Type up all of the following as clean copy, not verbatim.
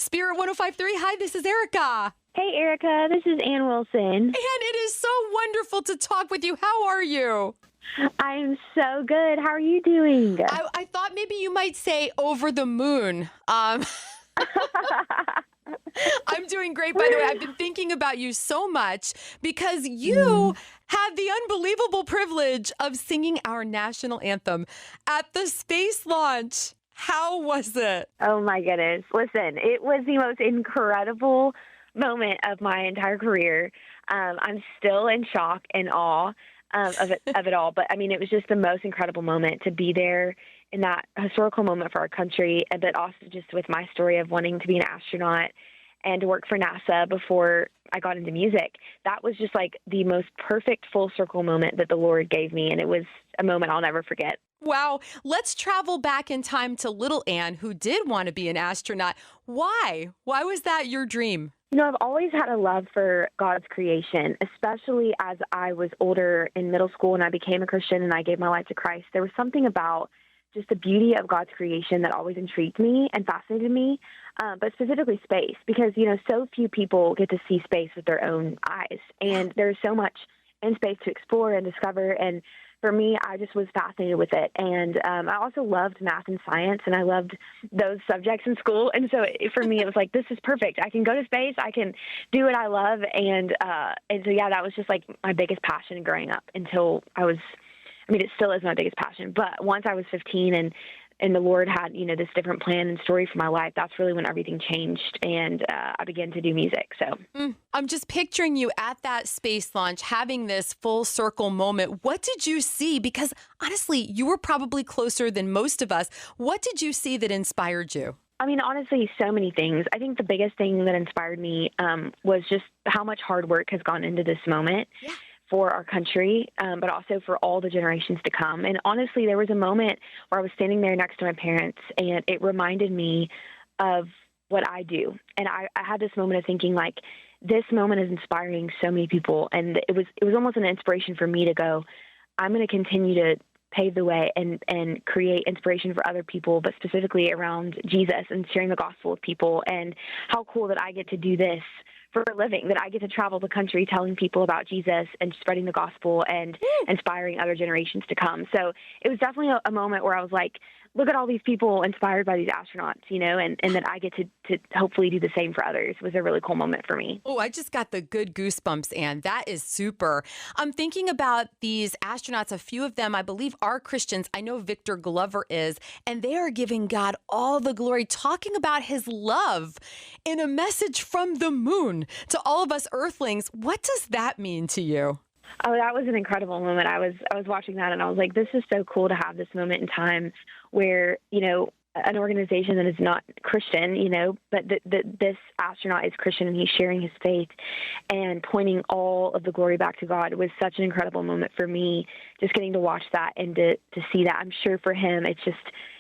Spirit 105.3. Hi, this is Erica. Hey, Erica, this is Ann Wilson. And it is so wonderful to talk with you. How are you? I'm so good. How are you doing? I thought maybe you might say over the moon. I'm doing great, by the way. I've been thinking about you so much because you had the unbelievable privilege of singing our national anthem at the space launch. How was it? Oh, my goodness. Listen, it was the most incredible moment of my entire career. I'm still in shock and awe of it all. But, I mean, it was just the most incredible moment to be there in that historical moment for our country, but also just with my story of wanting to be an astronaut and to work for NASA before I got into music. That was just like the most perfect full circle moment that the Lord gave me. And it was a moment I'll never forget. Wow. Let's travel back in time to little Ann, who did want to be an astronaut. Why? Why was that your dream? You know, I've always had a love for God's creation, especially as I was older in middle school and I became a Christian and I gave my life to Christ. There was something about just the beauty of God's creation that always intrigued me and fascinated me, but specifically space, because, you know, so few people get to see space with their own eyes. And there's so much in space to explore and discover. And for me, I just was fascinated with it. And I also loved math and science, and I loved those subjects in school. And so for me, it was like, this is perfect. I can go to space. I can do what I love. And so, yeah, that was just like my biggest passion growing up until it still is my biggest passion. But once I was 15 and the Lord had, you know, this different plan and story for my life, that's really when everything changed and I began to do music. So I'm just picturing you at that space launch having this full circle moment. What did you see? Because honestly, you were probably closer than most of us. What did you see that inspired you? I mean, honestly, so many things. I think the biggest thing that inspired me was just how much hard work has gone into this moment. Yeah. For our country, but also for all the generations to come. And honestly, there was a moment where I was standing there next to my parents, and it reminded me of what I do. And I had this moment of thinking, like, this moment is inspiring so many people. And it was almost an inspiration for me to go, I'm going to continue to pave the way and create inspiration for other people, but specifically around Jesus and sharing the gospel with people. And how cool that I get to do this for a living, that I get to travel the country telling people about Jesus and spreading the gospel and inspiring other generations to come. So it was definitely a moment where I was like, look at all these people inspired by these astronauts, you know, and that I get to hopefully do the same for others was a really cool moment for me. Oh, I just got the good goosebumps, Ann. That is super. I'm thinking about these astronauts. A few of them, I believe, are Christians. I know Victor Glover is, and they are giving God all the glory, talking about his love in a message from the moon to all of us earthlings. What does that mean to you? Oh, that was an incredible moment. I was watching that and I was like, this is so cool to have this moment in time where, you know, an organization that is not Christian, you know, but this astronaut is Christian and he's sharing his faith and pointing all of the glory back to God. It was such an incredible moment for me, just getting to watch that and to see that. I'm sure for him, it's just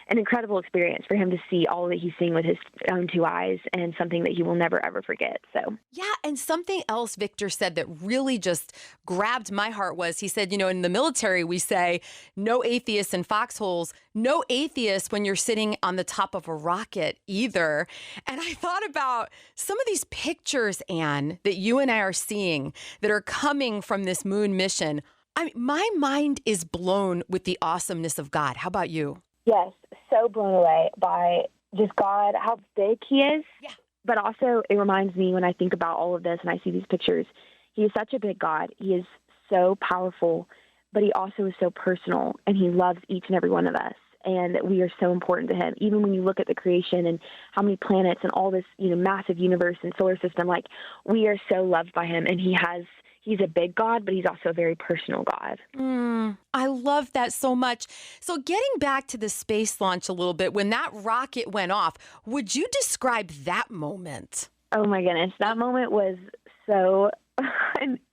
an incredible experience for him to see all that he's seeing with his own two eyes and something that he will never, ever forget. So, yeah. And something else Victor said that really just grabbed my heart was he said, you know, in the military, we say no atheists in foxholes, no atheists when you're sitting on the top of a rocket either. And I thought about some of these pictures, Ann, that you and I are seeing that are coming from this moon mission. I mean, my mind is blown with the awesomeness of God. How about you? Yes, so blown away by just God, how big he is. Yeah. But also it reminds me when I think about all of this and I see these pictures, he is such a big God. He is so powerful, but he also is so personal and he loves each and every one of us. And we are so important to him. Even when you look at the creation and how many planets and all this, you know, massive universe and solar system, like we are so loved by him. And he's a big God, but he's also a very personal God. I love that so much. So getting back to the space launch a little bit, when that rocket went off, would you describe that moment? Oh my goodness. That moment was so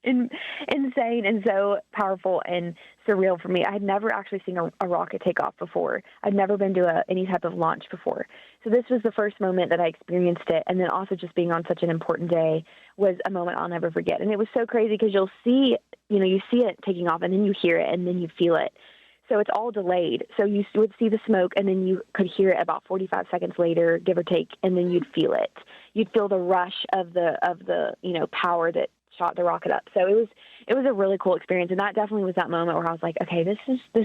insane and so powerful and surreal for me. I had never actually seen a rocket take off before. I'd never been to any type of launch before. So this was the first moment that I experienced it. And then also just being on such an important day was a moment I'll never forget. And it was so crazy because you see it taking off and then you hear it and then you feel it. So it's all delayed. So you would see the smoke and then you could hear it about 45 seconds later, give or take, and then you'd feel it. you'd feel the rush of the power that shot the rocket up. So it was a really cool experience, and that definitely was that moment where I was like, okay, this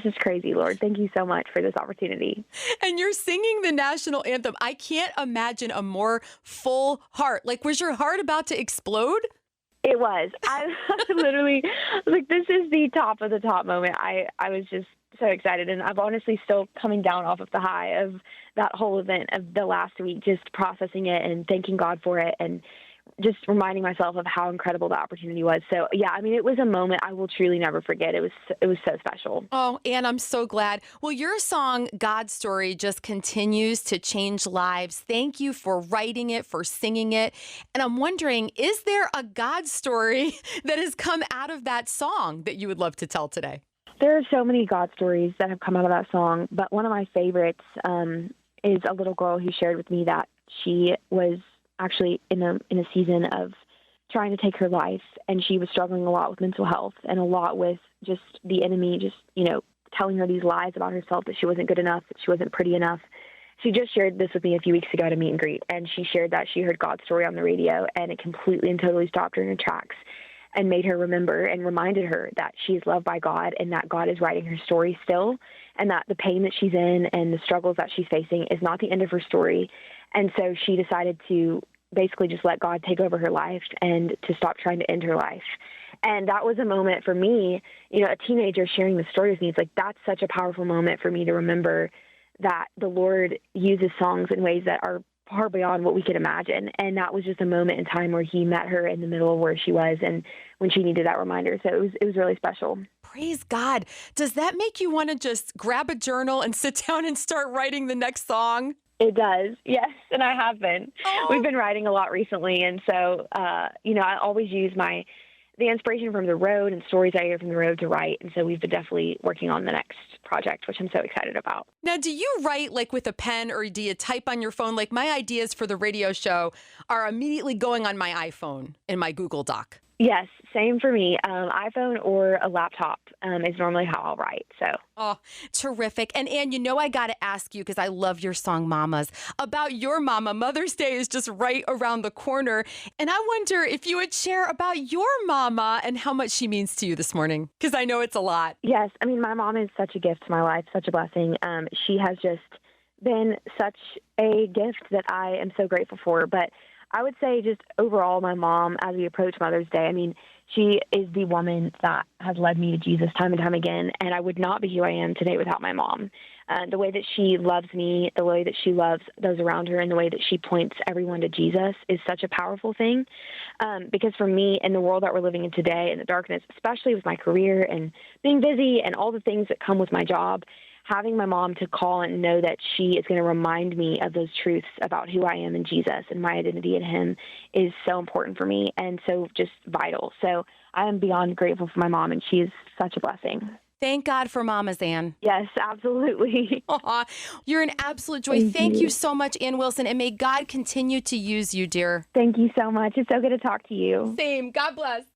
is crazy, Lord. Thank you so much for this opportunity. And you're singing the national anthem. I can't imagine a more full heart. Like, was your heart about to explode? It was. I literally was like, this is the top of the top moment. I was just so excited, and I'm honestly still coming down off of the high of that whole event of the last week, just processing it and thanking God for it, and just reminding myself of how incredible the opportunity was. So yeah, I mean, it was a moment I will truly never forget. It was so special. Oh, Ann, I'm so glad. Well, your song, God's Story, just continues to change lives. Thank you for writing it, for singing it. And I'm wondering, is there a God story that has come out of that song that you would love to tell today? There are so many God stories that have come out of that song, but one of my favorites is a little girl who shared with me that she was actually in a season of trying to take her life, and she was struggling a lot with mental health and a lot with just the enemy just, telling her these lies about herself, that she wasn't good enough, that she wasn't pretty enough. She just shared this with me a few weeks ago at a meet and greet, and she shared that she heard God's story on the radio, and it completely and totally stopped her in her tracks and made her remember and reminded her that she is loved by God and that God is writing her story still, and that the pain that she's in and the struggles that she's facing is not the end of her story. And so she decided to basically just let God take over her life and to stop trying to end her life. And that was a moment for me, a teenager sharing the story with me. It's like, that's such a powerful moment for me to remember that the Lord uses songs in ways that are far beyond what we could imagine. And that was just a moment in time where he met her in the middle of where she was and when she needed that reminder. So it was really special. Praise God. Does that make you want to just grab a journal and sit down and start writing the next song? It does, yes, and I have been. Oh. We've been writing a lot recently, and so, I always use the inspiration from the road and stories I hear from the road to write, and so we've been definitely working on the next project, which I'm so excited about. Now, do you write like with a pen, or do you type on your phone? Like, my ideas for the radio show are immediately going on my iPhone in my Google Doc. Yes, same for me. iPhone or a laptop is normally how I'll write. So. Oh, terrific. And Ann, I got to ask you, because I love your song Mamas, about your mama. Mother's Day is just right around the corner. And I wonder if you would share about your mama and how much she means to you this morning, because I know it's a lot. Yes. I mean, my mom is such a gift to my life, such a blessing. She has just been such a gift that I am so grateful for. But I would say just overall, my mom, as we approach Mother's Day, I mean, she is the woman that has led me to Jesus time and time again, and I would not be who I am today without my mom. The way that she loves me, the way that she loves those around her, and the way that she points everyone to Jesus is such a powerful thing. Because for me, in the world that we're living in today, in the darkness, especially with my career and being busy and all the things that come with my job, having my mom to call and know that she is going to remind me of those truths about who I am in Jesus and my identity in him is so important for me and so just vital. So I am beyond grateful for my mom, and she is such a blessing. Thank God for mamas, Ann. Yes, absolutely. Aw, you're an absolute joy. Thank you so much, Ann Wilson, and may God continue to use you, dear. Thank you so much. It's so good to talk to you. Same. God bless.